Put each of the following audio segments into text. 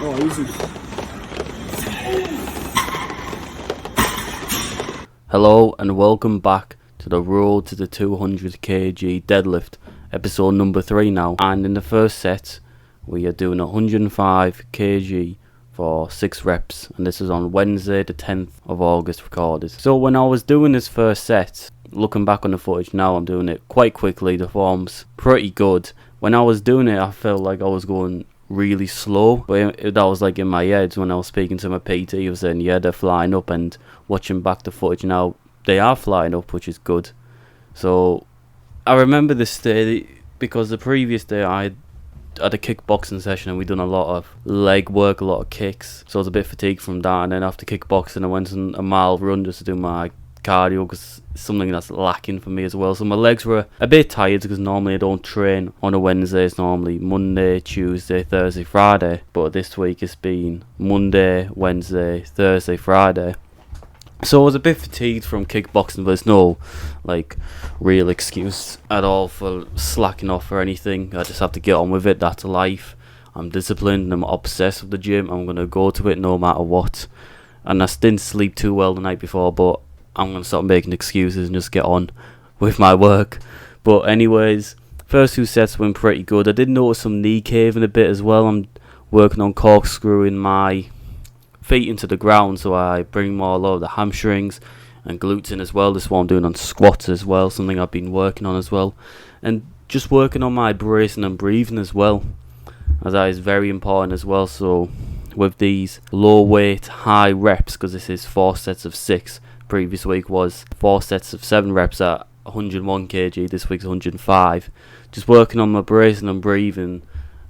Oh, easy. Hello and welcome back to the road to the 200 kg deadlift, episode number 3 now. And in the first set, we are doing 105 kg for 6 reps, and this is on Wednesday the 10th of August recorded. So when I was doing this first set, looking back on the footage now, I'm doing it quite quickly, the form's pretty good. When I was doing it, I felt like I was going really slow, but that was like in my head. When I was speaking to my PT, he was saying, yeah, they're flying up, and watching back the footage now, they are flying up, which is good. So I remember this day because the previous day I had a kickboxing session and we done a lot of leg work, a lot of kicks, so I was a bit fatigued from that. And then after kickboxing I went on a mile run just to do my cardio, because it's something that's lacking for me as well. So my legs were a bit tired because normally I don't train on a Wednesday. It's normally Monday, Tuesday, Thursday, Friday, but this week it's been Monday, Wednesday, Thursday, Friday. So I was a bit fatigued from kickboxing, but there's no like real excuse at all for slacking off or anything. I just have to get on with it. That's life. I'm disciplined and I'm obsessed with the gym. I'm going to go to it no matter what. And I didn't sleep too well the night before, but I'm going to stop making excuses and just get on with my work. But anyways, first 2 sets went pretty good. I did notice some knee caving a bit as well. I'm working on corkscrewing my feet into the ground, so I bring more low the hamstrings and glutes in as well. This is what I'm doing on squats as well, something I've been working on as well. And just working on my bracing and breathing as well, as that is very important as well. So with these low weight high reps, because this is 4 sets of 6, previous week was 4 sets of 7 reps at 101 kg, this week's 105, just working on my bracing and breathing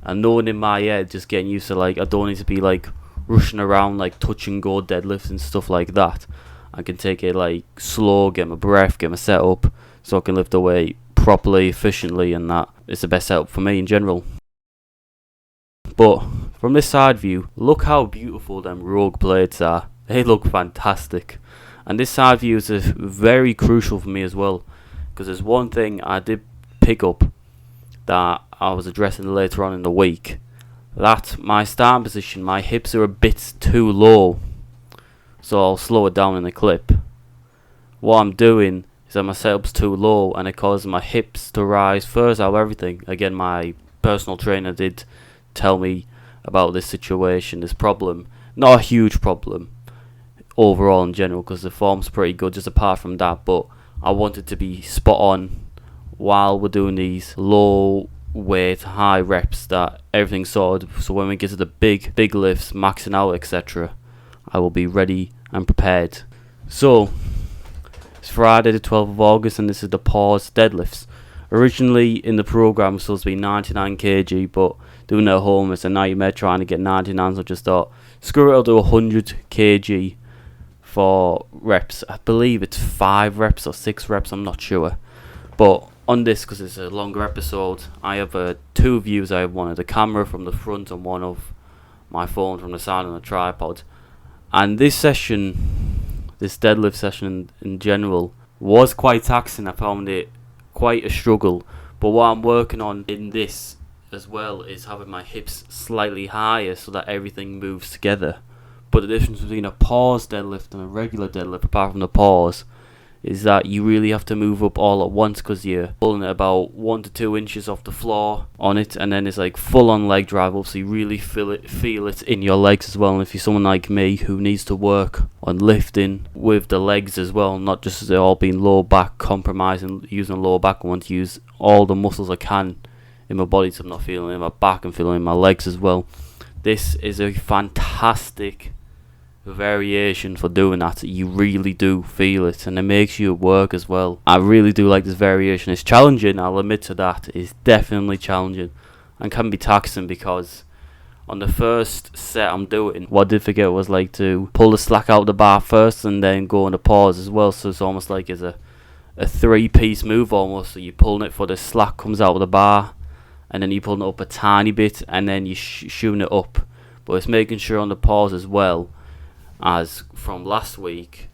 and knowing in my head, just getting used to, like, I don't need to be like rushing around like touch and go deadlifts and stuff like that. I can take it like slow, get my breath, get my setup, so I can lift the weight properly, efficiently, and that is the best setup for me in general. But from this side view, look how beautiful them rogue plates are. They look fantastic. And this side view is very crucial for me as well, because there's one thing I did pick up that I was addressing later on in the week, that my starting position, my hips are a bit too low, so I'll slow it down in the clip. What I'm doing is that my setup's too low and it causes my hips to rise first out of everything. Again, my personal trainer did tell me about this situation, this problem. Not a huge problem overall in general, because the form's pretty good just apart from that, but I wanted to be spot on while we're doing these low weight high reps, that everything's sorted, so when we get to the big lifts, maxing out, etc., I will be ready and prepared. So it's Friday the 12th of August and this is the pause deadlifts. Originally in the program it was supposed to be 99 kg, but doing it at home is a nightmare trying to get 99, so I just thought screw it, I'll do 100 kg for reps. I believe it's 5 reps or 6 reps, I'm not sure. But on this, because it's a longer episode, I have 2 views. I have one of the camera from the front and one of my phone from the side on a tripod. And this session, this deadlift session in general, was quite taxing. I found it quite a struggle. But what I'm working on in this as well is having my hips slightly higher so that everything moves together. But the difference between a pause deadlift and a regular deadlift, apart from the pause, is that you really have to move up all at once, because you're pulling it about 1 to 2 inches off the floor on it, and then it's like full on leg drive up, so you really feel it in your legs as well. And if you're someone like me who needs to work on lifting with the legs as well, not just it all being low back, compromising using lower back, I want to use all the muscles I can in my body, so I'm not feeling it in my back and feeling it in my legs as well. This is a fantastic variation for doing that. You really do feel it, and it makes you work as well. I really do like this variation. It's challenging, I'll admit to that. It's definitely challenging and can be taxing, because on the first set I'm doing, what I did forget was like to pull the slack out of the bar first and then go on the pause as well. So it's almost like it's a 3-piece move almost. So you're pulling it for the slack comes out of the bar, and then you're pulling it up a tiny bit, and then you're shooting it up. But it's making sure on the pause as well, as from last week,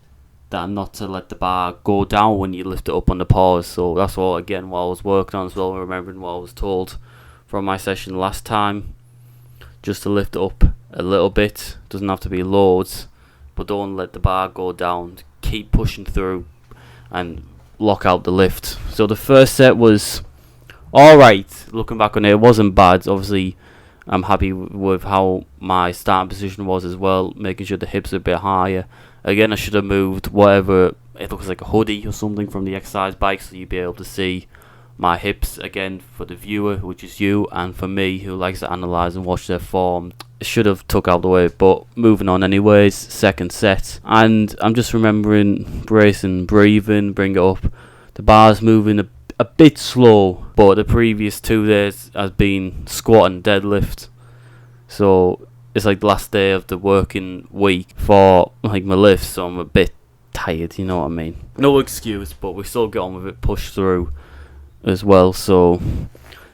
that not to let the bar go down when you lift it up on the pause. So that's all, again, what I was working on as well, remembering what I was told from my session last time, just to lift it up a little bit, doesn't have to be loads, but don't let the bar go down. Keep pushing through and lock out the lift. So the first set was alright. Looking back on it wasn't bad. Obviously, I'm happy with how my starting position was as well, making sure the hips are a bit higher. Again, I should have moved whatever, it looks like a hoodie or something from the exercise bike, so you'd be able to see my hips again for the viewer, which is you, and for me, who likes to analyse and watch their form. Should have took out the way, but moving on anyways. Second set, and I'm just remembering bracing, breathing, bring it up. The bar's moving a bit slow, but the previous 2 days has been squat and deadlift, so it's like the last day of the working week for like my lifts, so I'm a bit tired, you know what I mean. No excuse, but we still get on with it, push through as well. So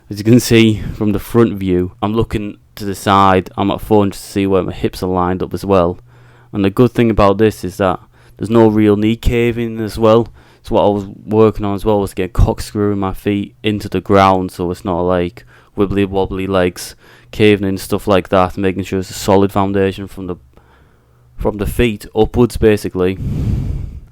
as you can see from the front view, I'm looking to the side, I'm at 400 to see where my hips are lined up as well. And the good thing about this is that there's no real knee caving as well. So what I was working on as well was getting corkscrewing my feet into the ground, so it's not like wibbly wobbly legs caving and stuff like that, making sure it's a solid foundation from the feet upwards basically.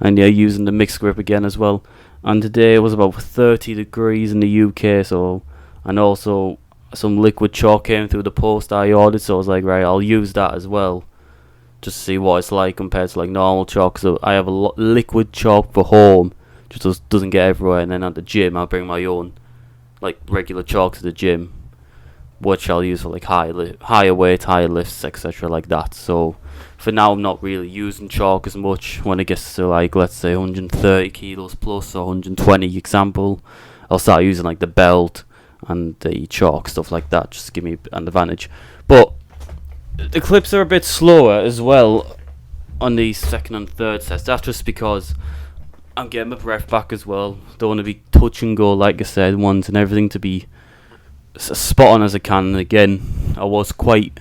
And yeah, using the mixed grip again as well. And today it was about 30 degrees in the UK, so, and also some liquid chalk came through the post I ordered, so I was like, right, I'll use that as well, just to see what it's like compared to like normal chalk. So I have a liquid chalk for home, just doesn't get everywhere, and then at the gym I'll bring my own like regular chalk to the gym, which I'll use for like higher weight, higher lifts, etc. like that. So for now I'm not really using chalk as much. When it gets to like, let's say 130 kilos plus or 120 example, I'll start using like the belt and the chalk, stuff like that, just to give me an advantage. But the clips are a bit slower as well on the second and third sets. That's just because I'm getting my breath back as well. Don't want to be touch and go, like I said, wanting everything to be spot on as I can. And again, I was quite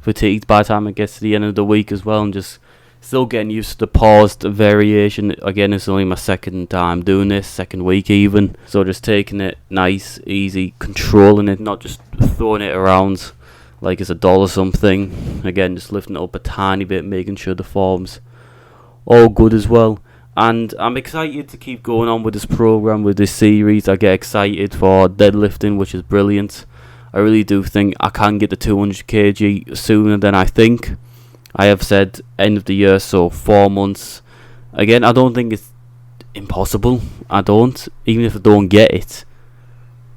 fatigued by the time I get to the end of the week as well, and just still getting used to the paused variation. Again, it's only my second time doing this, second week even, so just taking it nice, easy, controlling it, not just throwing it around like it's a doll or something. Again, just lifting it up a tiny bit, making sure the form's all good as well. And I'm excited to keep going on with this program, with this series. I get excited for deadlifting, which is brilliant. I really do think I can get the 200 kg sooner than I think. I have said end of the year, so 4 months. Again, I don't think it's impossible. I don't. Even if I don't get it,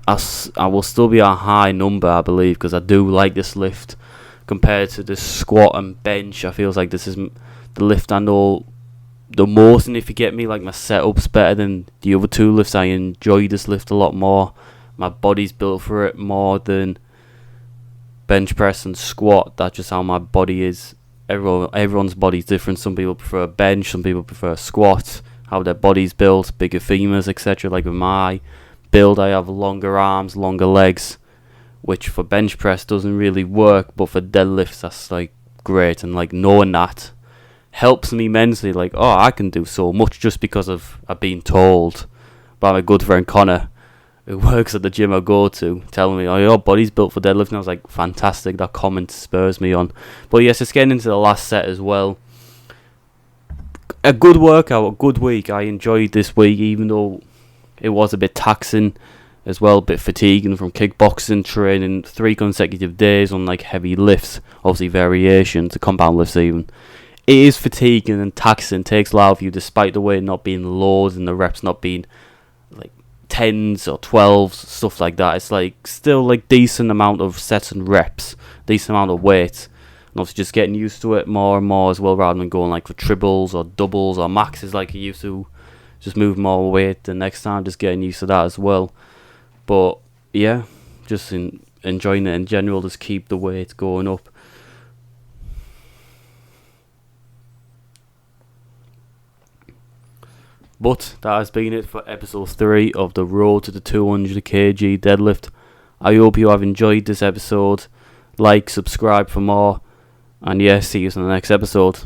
I will still be a high number, I believe, because I do like this lift. Compared to the squat and bench, I feel like this is the lift I know the most, and if you get me, like, my setup's better than the other 2 lifts. I enjoy this lift a lot more. My body's built for it more than bench press and squat. That's just how my body is. Everyone's body's different. Some people prefer bench, some people prefer squat, how their body's built, bigger femurs, etc. Like with my build, I have longer arms, longer legs, which for bench press doesn't really work, but for deadlifts that's like great. And like knowing that helps me mentally, like, oh, I can do so much just because I've been told by my good friend Connor, who works at the gym I go to, telling me, oh, your body's built for deadlifting. I was like, fantastic, that comment spurs me on. But yes, it's getting into the last set as well. A good workout, a good week. I enjoyed this week, even though it was a bit taxing as well, a bit fatiguing from kickboxing, training 3 consecutive days on like heavy lifts, obviously variations, the compound lifts even. It is fatiguing and taxing, takes a lot of you, despite the weight not being loads and the reps not being like 10s or 12s, stuff like that. It's like still like decent amount of sets and reps, decent amount of weight, and obviously just getting used to it more and more as well, rather than going like for triples or doubles or maxes like you used to, just move more weight the next time, just getting used to that as well. But yeah, just enjoying it in general, just keep the weight going up. But that has been it for episode 3 of the Road to the 200 kg deadlift. I hope you have enjoyed this episode. Like, subscribe for more, and yeah, see you in the next episode.